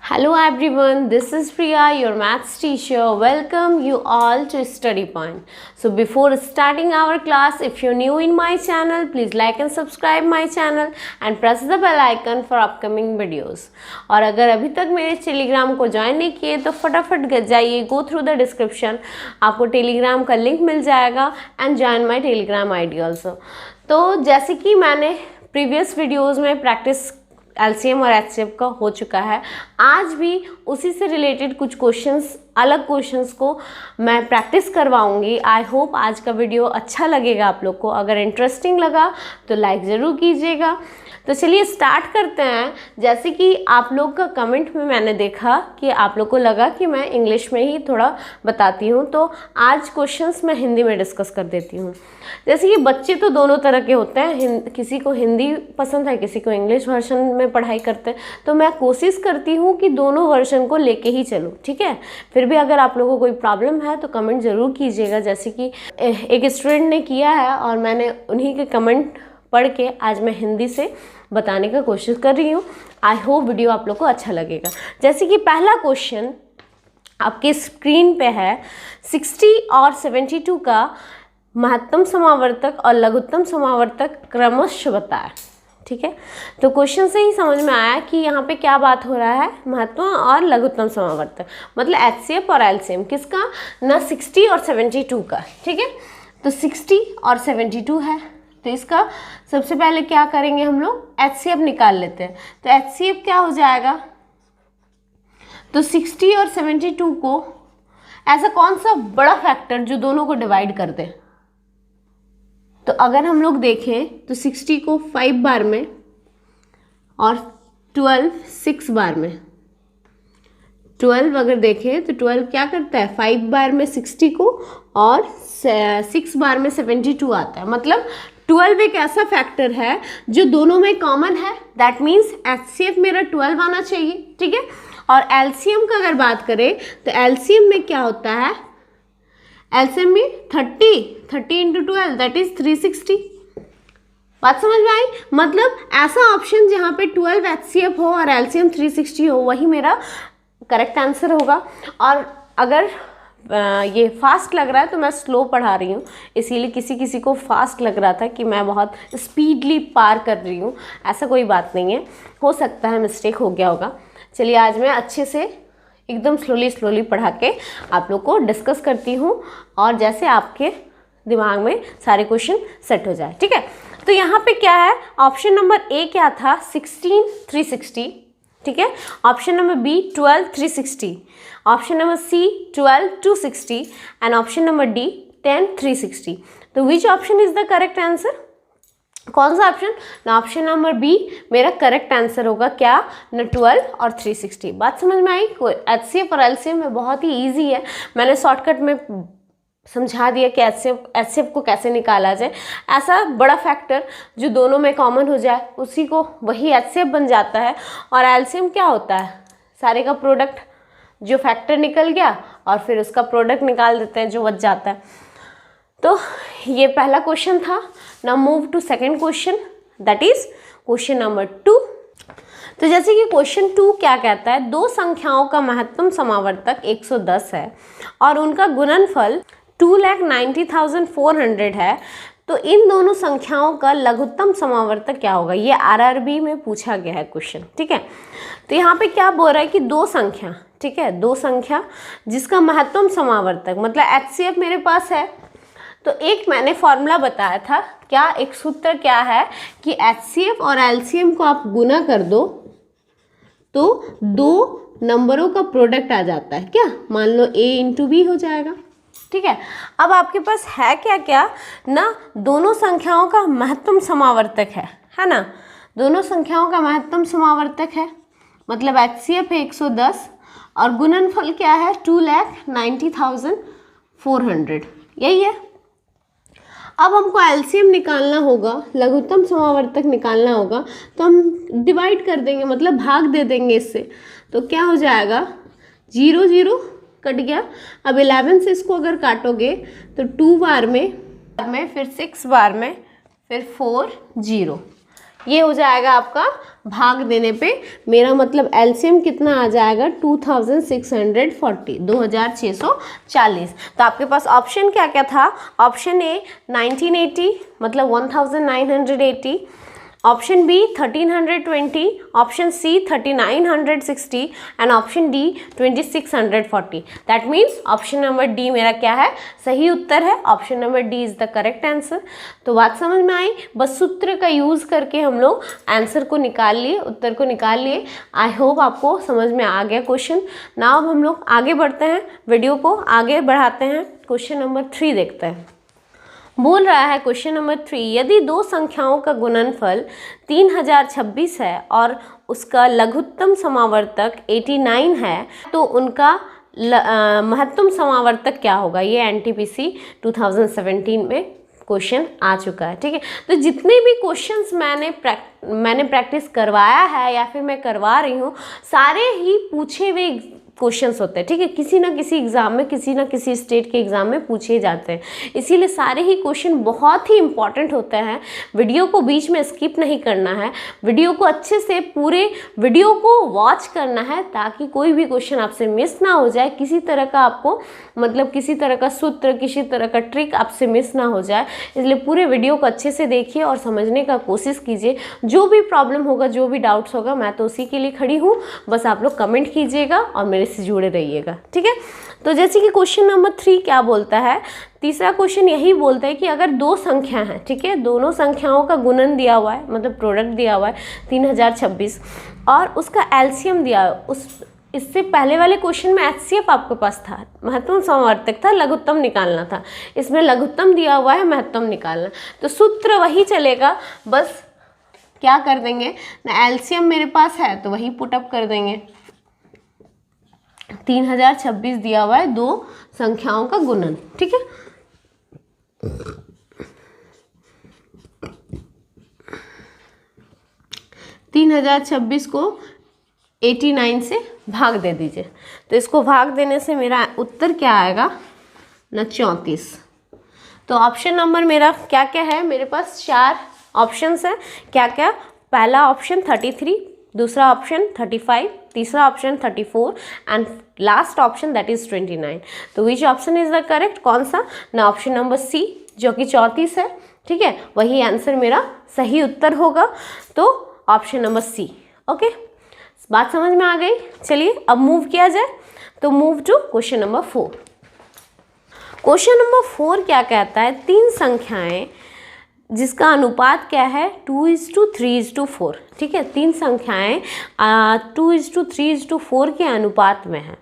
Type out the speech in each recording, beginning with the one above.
Hello everyone, this is Priya, your maths teacher. Welcome you all to Study Point. So before starting our class, if you're new in my channel, please like and subscribe my channel and press the bell icon for upcoming videos. और अगर अभी तक मेरे Telegram को join नहीं किए तो फटाफट जाइए, गो थ्रू द डिस्क्रिप्शन, आपको टेलीग्राम का लिंक मिल जाएगा and join my Telegram ID also. तो जैसे कि मैंने प्रीवियस वीडियोज़ में प्रैक्टिस एलसीएम और एचसीएफ का हो चुका है, आज भी उसी से रिलेटेड कुछ क्वेश्चंस, अलग क्वेश्चंस को मैं प्रैक्टिस करवाऊंगी. आई होप आज का वीडियो अच्छा लगेगा आप लोग को. अगर इंटरेस्टिंग लगा तो लाइक ज़रूर कीजिएगा. तो चलिए स्टार्ट करते हैं. जैसे कि आप लोग का कमेंट में मैंने देखा कि आप लोग को लगा कि मैं इंग्लिश में ही थोड़ा बताती हूँ, तो आज क्वेश्चंस मैं हिंदी में डिस्कस कर देती हूँ. जैसे कि बच्चे तो दोनों तरह के होते हैं, किसी को हिंदी पसंद है, किसी को इंग्लिश वर्जन में पढ़ाई करते हैं, तो मैं कोशिश करती हूँ कि दोनों वर्जन को लेके ही चलूँ. ठीक है, फिर भी अगर आप लोगों को कोई प्रॉब्लम है तो कमेंट ज़रूर कीजिएगा. जैसे कि एक स्टूडेंट ने किया है और मैंने उन्हीं के कमेंट पढ़ के आज मैं हिंदी से बताने का कोशिश कर रही हूँ. आई होप वीडियो आप लोग को अच्छा लगेगा. जैसे कि पहला क्वेश्चन आपके स्क्रीन पे है, 60 और 72 का महत्तम समावर्तक और लघुत्तम समावर्तक क्रमशः बताएं. ठीक है, तो क्वेश्चन से ही समझ में आया कि यहाँ पे क्या बात हो रहा है, महत्तम और लघुत्तम समावर्तक, मतलब एचसीएफ और एलसीएम किसका, ना 60 और 72 का. ठीक है, तो 60 और 72 है, तो इसका सबसे पहले क्या करेंगे, हम लोग एचसीएफ निकाल लेते हैं. तो एचसीएफ क्या हो जाएगा, तो 60 और 72 को ऐसा कौन सा बड़ा फैक्टर जो दोनों को डिवाइड कर दे. तो अगर हम लोग देखें तो 60 को 5 बार में और 12 6 बार में. 12 अगर देखें तो 12 क्या करता है, 5 बार में 60 को और 6 बार में 72 आता है. मतलब 12 एक ऐसा फैक्टर है जो दोनों में कॉमन है. दैट मीन्स एचसीएफ मेरा 12 आना चाहिए. ठीक है, और एलसीएम का अगर बात करें तो एलसीएम में क्या होता है, एलसीएम में 30 इंटू 12 दैट इज 360. बात समझ में आई. मतलब ऐसा ऑप्शन जहाँ पे 12 एचसीएफ हो और एलसीएम 360 हो, वही मेरा करेक्ट आंसर होगा. और अगर ये फास्ट लग रहा है तो मैं स्लो पढ़ा रही हूँ, इसीलिए किसी को फास्ट लग रहा था कि मैं बहुत स्पीडली पार कर रही हूँ. ऐसा कोई बात नहीं है, हो सकता है मिस्टेक हो गया होगा. चलिए आज मैं अच्छे से एकदम स्लोली पढ़ा के आप लोग को डिस्कस करती हूँ, और जैसे आपके दिमाग में सारे क्वेश्चन सेट हो जाए. ठीक है, तो यहाँ पे क्या है, ऑप्शन नंबर ए क्या था, 16 360. ठीक है, option number B 12 360, option number C 12 260 and option number D 10 360. तो which option is the correct answer, कौन सा ऑप्शन, ना ऑप्शन नंबर बी मेरा करेक्ट आंसर होगा. क्या, न 12 और 360. बात समझ में आई. एचसीएफ और एलसीएम में बहुत ही इजी है, मैंने शॉर्टकट में समझा दिया कि एचसीएफ को कैसे निकाला जाए. ऐसा बड़ा फैक्टर जो दोनों में कॉमन हो जाए उसी को वही एचसीएफ बन जाता है. और एलसीएम क्या होता है, सारे का प्रोडक्ट, जो फैक्टर निकल गया और फिर उसका प्रोडक्ट निकाल देते हैं जो बच जाता है. तो ये पहला क्वेश्चन था. Now move to second question, that is question number 2. तो जैसे कि क्वेश्चन 2 क्या कहता है, दो संख्याओं का महत्तम समावर्तक 110 है और उनका गुणनफल 2,90,400 है, तो इन दोनों संख्याओं का लघुत्तम समावर्तक क्या होगा. ये आरआरबी में पूछा गया है क्वेश्चन. ठीक है, तो यहाँ पे क्या बोल रहा है कि दो संख्या, ठीक है, दो संख्या जिसका महत्तम समावर्तक मतलब एचसीएफ मेरे पास है. तो एक मैंने फॉर्मूला बताया था, क्या, एक सूत्र क्या है कि एचसीएफ और एलसीएम को आप गुना कर दो तो दो नंबरों का प्रोडक्ट आ जाता है. क्या, मान लो a इंटू बी हो जाएगा. ठीक है, अब आपके पास है क्या क्या ना, दोनों संख्याओं का महत्तम समावर्तक है ना, दोनों संख्याओं का महत्तम समावर्तक है. मतलब एचसीएफ है 110 और गुणनफल क्या है 2,90,400, यही है. अब हमको एलसीएम निकालना होगा, लघुत्तम समावर्तक निकालना होगा, तो हम डिवाइड कर देंगे, मतलब भाग दे देंगे इससे. तो क्या हो जाएगा, 0 0 कट गया. अब 11 से इसको अगर काटोगे तो 2 बार में फिर 6 बार में फिर 4 0, ये हो जाएगा आपका भाग देने पे, मेरा मतलब एलसीएम कितना आ जाएगा 2640, 2640। तो आपके पास ऑप्शन क्या क्या था? ऑप्शन ए 1980 मतलब 1980, option B 1320, option C 3960 and option D 2640। That means option number D मेरा क्या है? सही उत्तर है। Option number D is the correct answer. तो बात समझ में आई? बस सूत्र का यूज़ करके हम लोग आंसर को निकाल लिए, उत्तर को निकाल लिए। आई होप आपको समझ में आ गया क्वेश्चन। नाउ अब हम लोग आगे बढ़ते हैं, वीडियो को आगे बढ़ाते हैं। क्वेश्चन नंबर 3 देखते हैं। बोल रहा है क्वेश्चन नंबर 3, यदि दो संख्याओं का गुणनफल 3026 है और उसका लघुत्तम समावर्तक 89 है तो उनका महत्तम समावर्तक क्या होगा? ये एनटीपीसी 2017 में क्वेश्चन आ चुका है। ठीक है, तो जितने भी क्वेश्चंस मैंने प्रैक्टिस करवाया है या फिर मैं करवा रही हूँ, सारे ही पूछे हुए क्वेश्चंस होते हैं। ठीक है, किसी ना किसी एग्जाम में, किसी ना किसी स्टेट के एग्जाम में पूछे जाते हैं, इसीलिए सारे ही क्वेश्चन बहुत ही इंपॉर्टेंट होते हैं। वीडियो को बीच में स्किप नहीं करना है, वीडियो को अच्छे से पूरे वीडियो को वॉच करना है ताकि कोई भी क्वेश्चन आपसे मिस ना हो जाए, किसी तरह का आपको मतलब किसी तरह का सूत्र, किसी तरह का ट्रिक आपसे मिस ना हो जाए। इसलिए पूरे वीडियो को अच्छे से देखिए और समझने का कोशिश कीजिए। जो भी प्रॉब्लम होगा, जो भी डाउट्स होगा, मैं तो उसी के लिए खड़ी हूँ। बस आप लोग कमेंट कीजिएगा और मेरे से जुड़े रहिएगा। ठीक है, तो जैसे कि क्वेश्चन नंबर 3 क्या बोलता है, तीसरा क्वेश्चन यही बोलता है कि अगर दो संख्या हैं, ठीक है, दोनों संख्याओं का गुणन दिया हुआ है, मतलब प्रोडक्ट दिया हुआ है 3026 और उसका एलसीएम दिया है। इससे पहले वाले क्वेश्चन में एचसीएफ आपके पास था, महत्तम समावर्तक था, लघुत्तम निकालना था। इसमें लघुत्तम दिया हुआ है, महत्तम निकालना। तो सूत्र वही चलेगा, बस क्या कर देंगे ना, एलसीएम मेरे पास है तो वही पुटअप कर देंगे। 3026 दिया हुआ है दो संख्याओं का गुणन। ठीक है, तीन 3026 को 89 से भाग दे दीजिए। तो इसको भाग देने से मेरा उत्तर क्या आएगा ना, 34। तो ऑप्शन नंबर मेरा क्या क्या है? मेरे पास 4 ऑप्शंस है। क्या क्या? पहला ऑप्शन 33, दूसरा ऑप्शन 35, तीसरा option 34 and last option that is 29। तो which option is the correct? कौन सा ना? ऑप्शन नंबर सी जो कि 34 है। ठीक है, वही आंसर मेरा सही उत्तर होगा। तो ऑप्शन नंबर सी। ओके, बात समझ में आ गई? चलिए अब मूव किया जाए। तो move to question number 4। Question number 4 क्या कहता है? 3 संख्याएं जिसका अनुपात क्या है 2:3:4। ठीक है, 3 संख्याएं 2:3:4 के अनुपात में है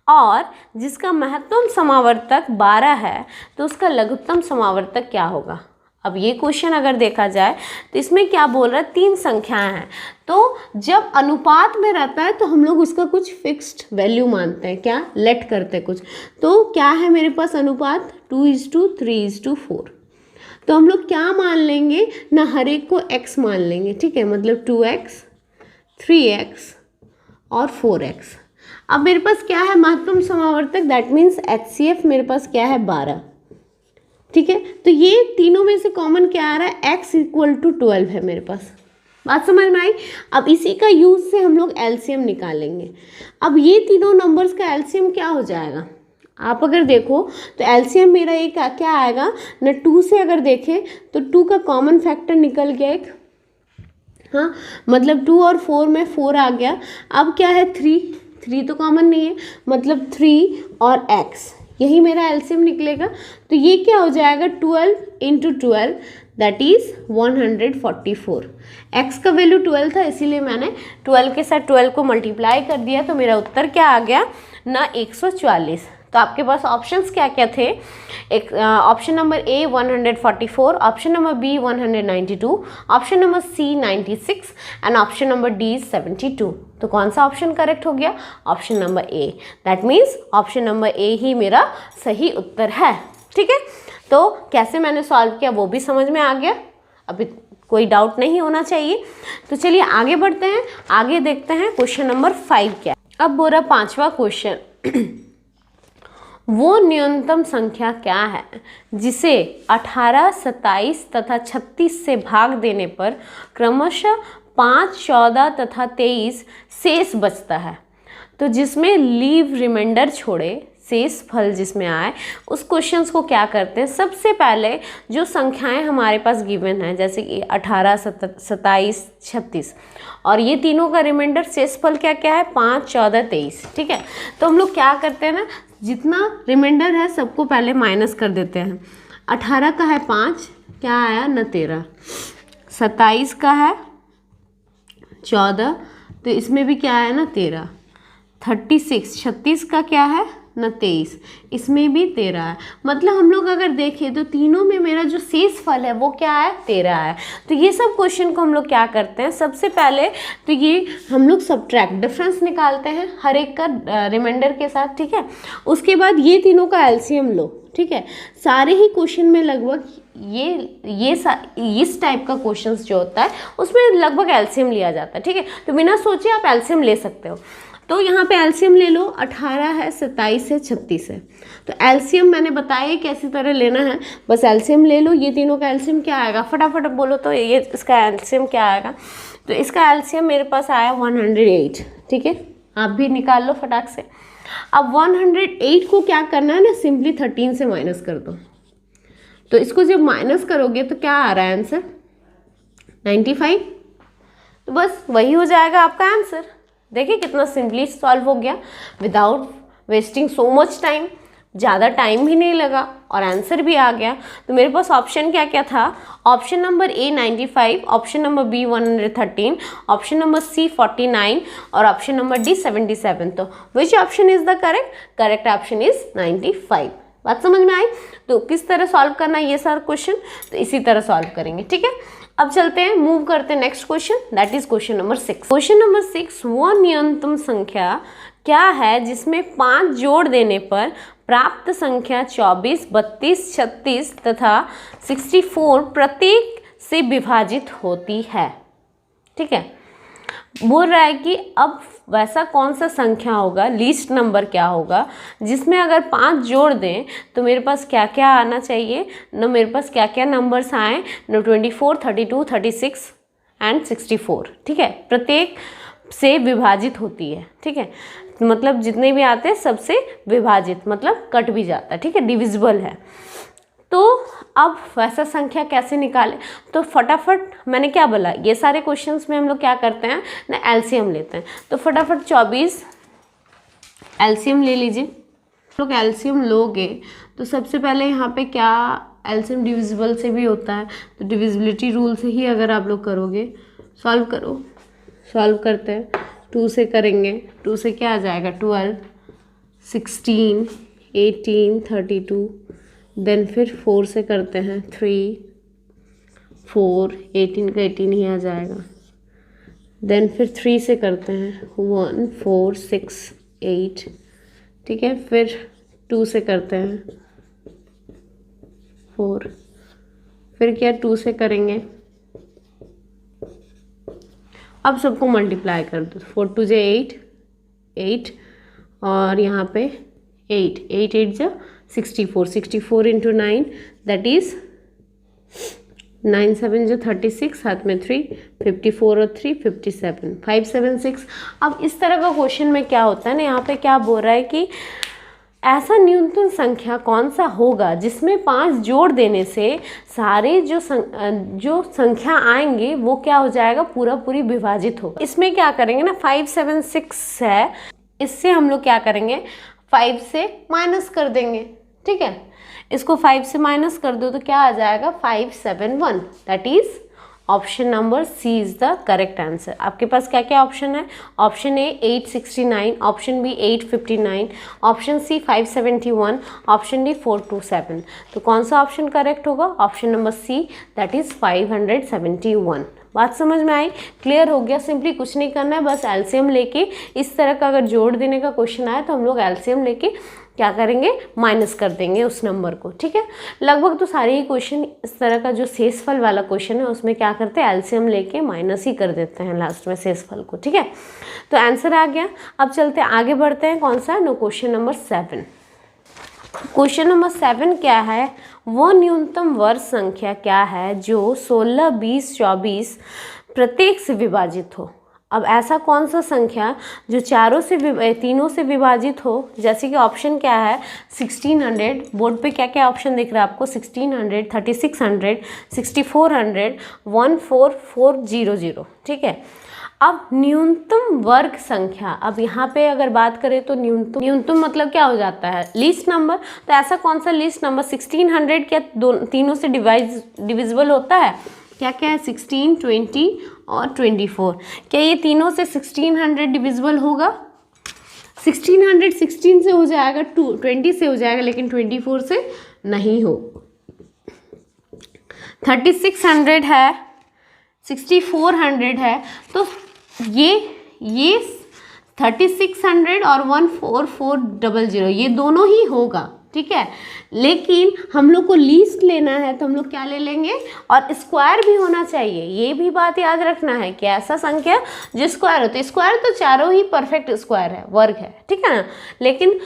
और जिसका महत्तम समावर्तक 12 है तो उसका लघुत्तम समावर्तक क्या होगा? अब ये क्वेश्चन अगर देखा जाए तो इसमें क्या बोल रहा है, 3 संख्याएं हैं, तो जब अनुपात में रहता है तो हम लोग उसका कुछ फिक्स्ड वैल्यू मानते हैं, क्या लेट करते हैं कुछ। तो क्या है मेरे पास अनुपात 2:3:4। तो हम लोग क्या मान लेंगे ना, हर एक को x मान लेंगे। ठीक है, मतलब 2x, 3x और 4x। अब मेरे पास क्या है महत्तम समावर्तक, दैट मीन्स HCF मेरे पास क्या है 12। ठीक है, तो ये तीनों में से कॉमन क्या आ रहा है, x = 12 है मेरे पास। बात समझ में आई? अब इसी का यूज से हम लोग एलसीएम निकालेंगे। अब ये तीनों नंबर्स का एलसीएम क्या हो जाएगा, आप अगर देखो तो एलसीएम मेरा एक क्या आएगा ना, 2 से अगर देखें तो 2 का कॉमन फैक्टर निकल गया एक, हाँ, मतलब 2 और 4 में 4 आ गया। अब क्या है 3 तो कॉमन नहीं है, मतलब 3 और x, यही मेरा एलसीएम निकलेगा। तो ये क्या हो जाएगा 12 × 12 दैट इज 144। x का वैल्यू 12 था, इसीलिए मैंने 12 के साथ 12 को मल्टीप्लाई कर दिया। तो मेरा उत्तर क्या आ गया ना 144। तो आपके पास ऑप्शंस क्या क्या थे? एक option number A 144, option number B 192, option number C 96 and option number D 72। तो कौन सा ऑप्शन करेक्ट हो गया? Option number A. That means option number A ही मेरा सही उत्तर है। ठीक है, तो कैसे मैंने सॉल्व किया वो भी समझ में आ गया, अभी कोई डाउट नहीं होना चाहिए। तो चलिए आगे बढ़ते हैं, आगे देखते हैं क्वेश्चन नंबर 5 क्या। अब बोला 5वां क्वेश्चन, वो न्यूनतम संख्या क्या है जिसे 18, 27 तथा 36 से भाग देने पर क्रमशः 5, 14 तथा 23 शेष बचता है। तो जिसमें लीव रिमाइंडर छोड़े शेष फल जिसमें आए उस क्वेश्चंस को क्या करते हैं, सबसे पहले जो संख्याएं हमारे पास गिवन है जैसे कि 18, 27, 36 और ये तीनों का रिमाइंडर शेष फल क्या क्या है 5, 14, 23। ठीक है, तो हम लोग क्या करते हैं ना, जितना रिमाइंडर है सबको पहले माइनस कर देते हैं। 18 का है 5, क्या आया न 13, 27 का है 14, तो इसमें भी क्या है ना 13, 36 का क्या है न 23, इसमें भी 13 है। मतलब हम लोग अगर देखें तो तीनों में मेरा जो शेष फल है वो क्या है 13 है। तो ये सब क्वेश्चन को हम लोग क्या करते हैं, सबसे पहले तो ये हम लोग सब्ट्रैक्ट डिफरेंस निकालते हैं हर एक का रिमाइंडर के साथ। ठीक है, उसके बाद ये तीनों का एलसीएम लो। ठीक है, सारे ही क्वेश्चन में लगभग इस टाइप का क्वेश्चंस जो होता है उसमें लगभग एलसीएम लिया जाता है। ठीक है, तो बिना सोचे आप एलसीएम ले सकते हो। तो यहाँ पे एलसीएम ले लो, 18 है, 27 है, 36 है। तो एलसीएम मैंने बताया कैसी तरह लेना है, बस एलसीएम ले लो। ये तीनों का एलसीएम क्या आएगा, फटाफट बोलो तो ये इसका एलसीएम क्या आएगा। तो इसका एलसीएम मेरे पास आया 108। ठीक है, आप भी निकाल लो फटाक से। अब 108 को क्या करना है ना, सिंपली 13 से माइनस कर दो। तो इसको जब माइनस करोगे तो क्या आ रहा है आंसर 95। तो बस वही हो जाएगा आपका आंसर। देखिए कितना सिंपली सॉल्व हो गया without wasting so much time, ज़्यादा टाइम भी नहीं लगा और आंसर भी आ गया। तो मेरे पास ऑप्शन क्या क्या था, option number A 95, option number B 113, option number C 49 और ऑप्शन नंबर डी 77। तो which option is the correct option is 95। बात समझ में आई। तो किस तरह सॉल्व करना है ये सारा क्वेश्चन, तो इसी तरह सॉल्व करेंगे। ठीक है, अब चलते हैं, मूव करते हैं next question, that is question number 6। Question number 6, वो न्यूनतम संख्या क्या है जिसमें 5 जोड़ देने पर प्राप्त संख्या 24, 32, 36 तथा 64 प्रत्येक से विभाजित होती है। ठीक है, बोल रहा है कि अब वैसा कौन सा संख्या होगा, लीस्ट नंबर क्या होगा जिसमें अगर 5 जोड़ दें तो मेरे पास क्या क्या आना चाहिए ना, मेरे पास क्या क्या नंबर्स आए ना, 24, 32, 36 एंड 64। ठीक है, प्रत्येक से विभाजित होती है। ठीक है, मतलब जितने भी आते हैं सबसे विभाजित, मतलब कट भी जाता है। ठीक है, डिविजिबल है। तो अब वैसा संख्या कैसे निकालें, तो फटाफट मैंने क्या बोला, ये सारे क्वेश्चंस में हम लोग क्या करते हैं ना, एलसीएम लेते हैं। तो फटाफट 24 एलसीएम ले लीजिए। लोग एलसीएम लोगे तो सबसे पहले यहाँ पे क्या, एलसीएम डिविजिबल से भी होता है, तो डिविजिबिलिटी रूल से ही अगर आप लोग करोगे, सॉल्व करो। सॉल्व करते हैं, 2 से करेंगे, 2 से क्या आ जाएगा 12, 16, 18, 32, देन फिर 4 से करते हैं 3, 4, 18 का 18 ही आ जाएगा। देन फिर 3 से करते हैं 1, 4, 6, 8। ठीक है, फिर 2 से करते हैं 4, फिर क्या 2 से करेंगे, अब सबको मल्टीप्लाई कर दो, 4 2 जे 8 और यहाँ पे 8 8 8 जो 64, 64 इंटू 9 दैट इज 9 7 जो 36, साथ में 3, 54 और 3 57, 576। अब इस तरह का क्वेश्चन में क्या होता है ना, यहाँ पे क्या बोल रहा है कि ऐसा न्यूनतम संख्या कौन सा होगा जिसमें 5 जोड़ देने से सारे जो संख्या आएंगे वो क्या हो जाएगा, पूरी विभाजित होगा। इसमें क्या करेंगे ना, 576 है, इससे हम लोग क्या करेंगे 5 से माइनस कर देंगे। ठीक है, इसको 5 से माइनस कर दो तो क्या आ जाएगा 571, that is option number C is the correct answer. आपके पास क्या क्या ऑप्शन है, option A 869, option B 859, option C 571, option D 427। तो कौन सा ऑप्शन करेक्ट होगा, option number C that is 571। बात समझ में आई, क्लियर हो गया। सिंपली कुछ नहीं करना है, बस एलसीएम लेके इस तरह का अगर जोड़ देने का क्वेश्चन आए तो हम लोग एलसीएम लेके क्या करेंगे, माइनस कर देंगे उस नंबर को। ठीक है, लगभग तो सारे ही क्वेश्चन इस तरह का जो शेषफल वाला क्वेश्चन है उसमें क्या करते हैं, एलसीएम लेके माइनस ही कर देते हैं लास्ट में शेषफल को। ठीक है, तो आंसर आ गया। अब चलते आगे बढ़ते हैं, कौन सा no, question number 7। Question number 7 क्या है, वह न्यूनतम वर्ग संख्या क्या है जो 16, 20, 24 प्रत्येक से विभाजित हो। अब ऐसा कौन सा संख्या जो तीनों से विभाजित हो, जैसे कि ऑप्शन क्या है 1600, बोर्ड पे क्या क्या ऑप्शन दिख रहा है आपको, 1600, 3600, 6400, 14400, ठीक है। अब न्यूनतम वर्ग संख्या, अब यहाँ पे अगर बात करें तो न्यूनतम मतलब क्या हो जाता है, लीस्ट नंबर। तो ऐसा कौन सा लीस्ट नंबर 1600 क्या तीनों से डिविजिबल होता है, क्या क्या है 16, 20 और 24, क्या ये तीनों से 1600 डिविजिबल होगा। 1600 16 से हो जाएगा, 20 से हो जाएगा, लेकिन 24 से नहीं हो। 3600 है, 6400 है, तो ये 3600 और 14400 ये दोनों ही होगा, ठीक है। लेकिन हम लोग को लीस्ट लेना है तो हम लोग क्या ले लेंगे, और स्क्वायर भी होना चाहिए, ये भी बात याद रखना है कि ऐसा संख्या जो स्क्वायर होता है, स्क्वायर तो चारों ही परफेक्ट स्क्वायर है, वर्ग है, ठीक है ना। लेकिन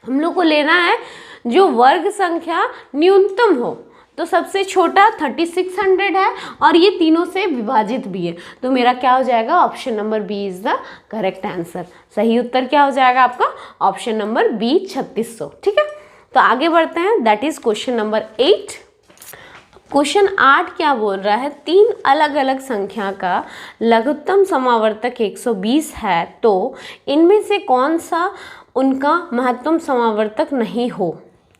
हम लोग को लेना है जो वर्ग संख्या न्यूनतम हो, तो सबसे छोटा 3600 है और ये तीनों से विभाजित भी है, तो मेरा क्या हो जाएगा, option number B is the correct answer. सही उत्तर क्या हो जाएगा आपका, ऑप्शन नंबर बी 3600, ठीक है। तो आगे बढ़ते हैं, that is question number 8। Question 8 क्या बोल रहा है, 3 अलग अलग संख्या का लघुत्तम समावर्तक 120 है, तो इनमें से कौन सा उनका महत्तम समावर्तक नहीं हो,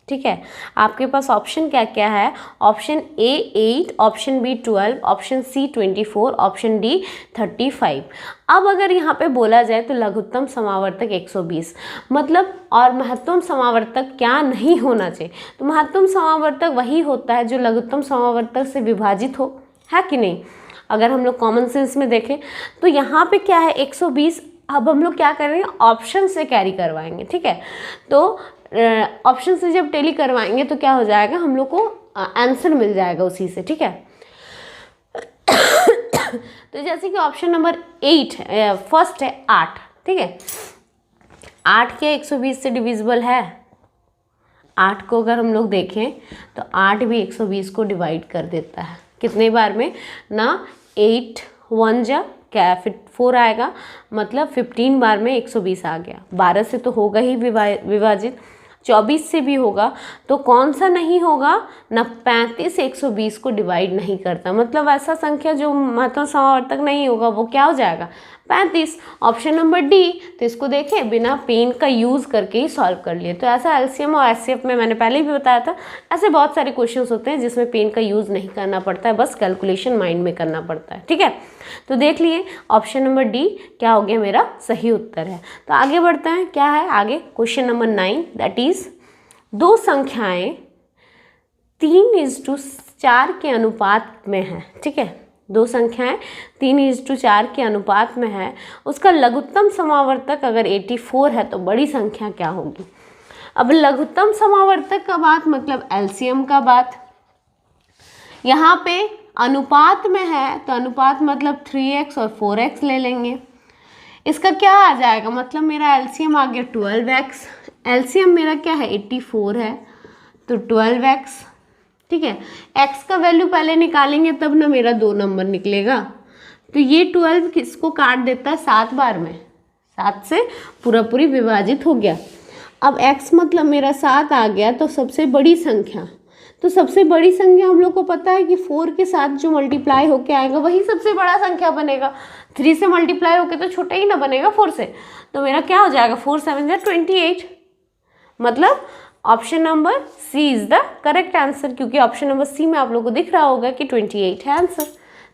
ठीक है। आपके पास ऑप्शन क्या क्या है, option A 8, option B 12, option C 24, option D 35। अब अगर यहाँ पे बोला जाए तो लघुत्तम समावर्तक 120 मतलब, और महत्तम समावर्तक क्या नहीं होना चाहिए, तो महत्तम समावर्तक वही होता है जो लघुत्तम समावर्तक से विभाजित हो, है कि नहीं। अगर हम लोग कॉमन सेंस में देखें तो यहाँ पे क्या है 120, अब हम लोग क्या करेंगे, ऑप्शन से कैरी करवाएंगे, ठीक है। तो ऑप्शन से जब टेली करवाएंगे तो क्या हो जाएगा, हम लोग को आंसर मिल जाएगा उसी से, ठीक है। तो जैसे कि ऑप्शन नंबर 8 है, फर्स्ट है 8, ठीक है। 8 क्या 120 से डिविजिबल है, 8 को अगर हम लोग देखें तो 8 भी 120 को डिवाइड कर देता है, कितने बार में ना, 8 1 जा क्या, फिर 4 आएगा, मतलब 15 बार में 120 आ गया। 12 से तो होगा ही विभाजित, 24 से भी होगा, तो कौन सा नहीं होगा ना, 35 120 को डिवाइड नहीं करता, मतलब ऐसा संख्या जो महत्तम समावर्तक नहीं होगा वो क्या हो जाएगा, 35, ऑप्शन नंबर डी। तो इसको देखें, बिना पेन का यूज़ करके ही सॉल्व कर लिए। तो ऐसा एलसीएम और एचसीएफ में मैंने पहले भी बताया था, ऐसे बहुत सारे क्वेश्चंस होते हैं जिसमें पेन का यूज़ नहीं करना पड़ता है, बस कैलकुलेशन माइंड में करना पड़ता है, ठीक है। तो देख लिए ऑप्शन नंबर डी क्या हो गया, मेरा सही उत्तर है। तो आगे बढ़ते हैं, क्या है आगे, क्वेश्चन नंबर 9, दैट इज दो संख्याएं 3:4 के अनुपात में है, ठीक है। दो संख्याएं 3:4 के अनुपात में है, उसका लघुत्तम समावर्तक अगर 84 है तो बड़ी संख्या क्या होगी। अब लघुत्तम समावर्तक का बात मतलब एलसीएम का बात, यहाँ पे अनुपात में है तो अनुपात मतलब 3x और 4x ले लेंगे। इसका क्या आ जाएगा, मतलब मेरा एलसीएम आ गया 12x, एलसीएम मेरा क्या है 84 है तो 12x, ठीक है। x का वैल्यू पहले निकालेंगे तब ना मेरा 2 नंबर निकलेगा, तो ये 12 किसको काट देता है 7 बार में, 7 से पूरी विभाजित हो गया। अब x मतलब मेरा 7 आ गया, तो सबसे बड़ी संख्या, तो सबसे बड़ी संख्या हम लोग को पता है कि 4 के साथ जो मल्टीप्लाई होके आएगा वही सबसे बड़ा संख्या बनेगा। 3 से मल्टीप्लाई होके तो छोटा ही ना बनेगा 4 से, तो मेरा क्या हो जाएगा 4 7 28, मतलब option number C is the correct answer, क्योंकि ऑप्शन नंबर सी में आप लोग को दिख रहा होगा कि 28 है आंसर।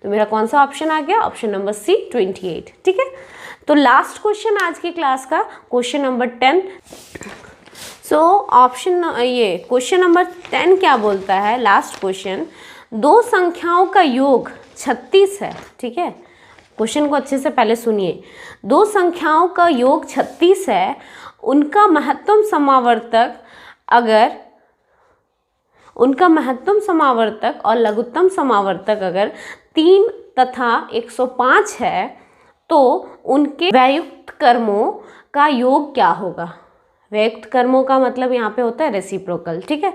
तो मेरा कौन सा ऑप्शन आ गया, ऑप्शन नंबर सी 28, ठीक है। तो लास्ट क्वेश्चन आज की क्लास का क्वेश्चन नंबर 10। सो ये क्वेश्चन नंबर 10 क्या बोलता है, लास्ट क्वेश्चन, दो संख्याओं का योग 36 है, ठीक है। क्वेश्चन को अच्छे से पहले सुनिए, दो संख्याओं का योग 36 है, उनका महत्तम समावर्तक और लघुत्तम समावर्तक अगर 3 तथा 105 है तो उनके व्युत्क्रमों का योग क्या होगा। व्यक्त कर्मों का मतलब यहाँ पे होता है रेसिप्रोकल, ठीक है।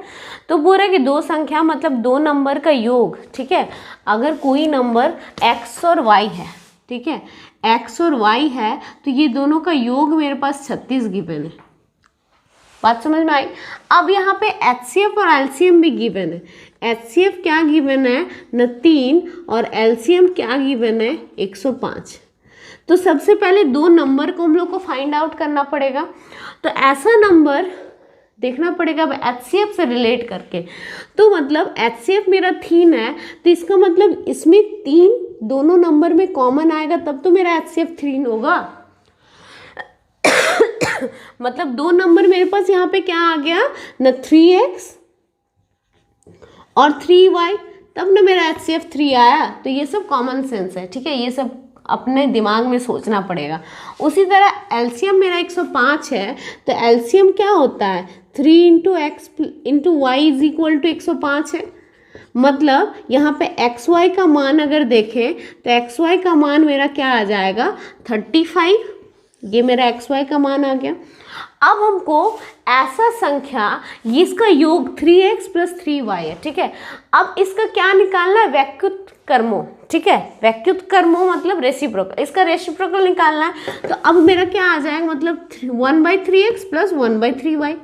तो बोल रहा है कि दो संख्या मतलब दो नंबर का योग, ठीक है। अगर कोई नंबर x और y है, ठीक है, x और y है, तो ये दोनों का योग मेरे पास 36 गिवन है। बात समझ में आई। अब यहाँ पे HCF और LCM भी गिवन है। HCF क्या गिवन है न 3 और LCM क्या गिवन है 105। तो सबसे पहले दो नंबर को हम लोग को फाइंड आउट करना पड़ेगा। तो ऐसा नंबर देखना पड़ेगा अब HCF से रिलेट करके। तो मतलब HCF मेरा 3 है, तो इसका मतलब इसमें 3 दोनों नंबर में कॉमन आएगा, तब तो मेरा HCF 3 होगा। मतलब दो नंबर मेरे पास यहाँ पे क्या आ गया न 3x और 3y, तब ना मेरा HCF 3 आया। तो ये सब कॉमन सेंस है, ठीक है, ये सब अपने दिमाग में सोचना पड़ेगा। उसी तरह LCM मेरा 105 है, तो LCM क्या होता है 3 into x into y is equal to 105 है। मतलब यहाँ पे XY का मान अगर देखें तो XY का मान मेरा क्या आ जाएगा 35। ये मेरा XY का मान आ गया। अब हमको ऐसा संख्या, ये इसका योग 3x प्लस 3y है, ठीक है। अब इसका क्या निकालना है व्यक्युत कर्मों, ठीक है, व्यक्युत कर्मों मतलब रेसिप्रोकल, इसका रेसिप्रोकल निकालना है। तो अब मेरा क्या आ जाएगा मतलब 1/3x प्लस 1/3y।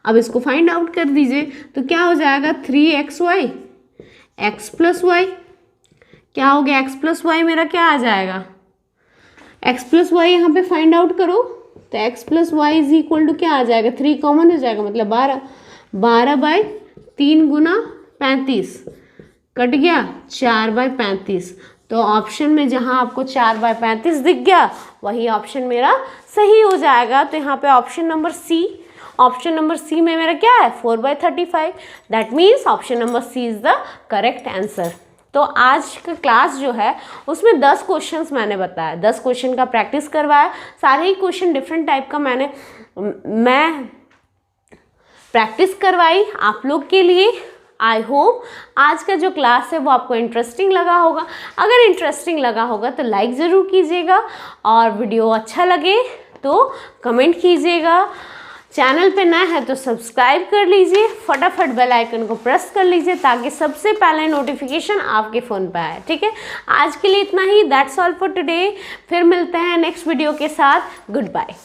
अब इसको फाइंड आउट कर दीजिए, तो क्या हो जाएगा 3xy x प्लस वाई। क्या हो गया x प्लस वाई मेरा क्या आ जाएगा, x प्लस वाई यहाँ पे फाइंड आउट करो, तो x plus y is equal to क्या आ जाएगा 3 कॉमन हो जाएगा, मतलब 12/3 गुना 35 कट गया 4/35। तो ऑप्शन में जहाँ आपको 4/35 दिख गया वही ऑप्शन मेरा सही हो जाएगा। तो यहाँ पे ऑप्शन नंबर सी में मेरा क्या है 4/35। That means option number C is the correct answer. तो आज का क्लास जो है उसमें 10 क्वेश्चंस मैंने बताया, 10 क्वेश्चन का प्रैक्टिस करवाया। सारे ही क्वेश्चन डिफरेंट टाइप का मैं प्रैक्टिस करवाई आप लोग के लिए। आई होप आज का जो क्लास है वो आपको इंटरेस्टिंग लगा होगा। अगर इंटरेस्टिंग लगा होगा तो लाइक ज़रूर कीजिएगा, और वीडियो अच्छा लगे तो कमेंट कीजिएगा। चैनल पे नया है तो सब्सक्राइब कर लीजिए, फटाफट बेल आइकन को प्रेस कर लीजिए ताकि सबसे पहले नोटिफिकेशन आपके फ़ोन पे आए, ठीक है। आज के लिए इतना ही, दैट्स ऑल फॉर टुडे। फिर मिलते हैं नेक्स्ट वीडियो के साथ। Good bye.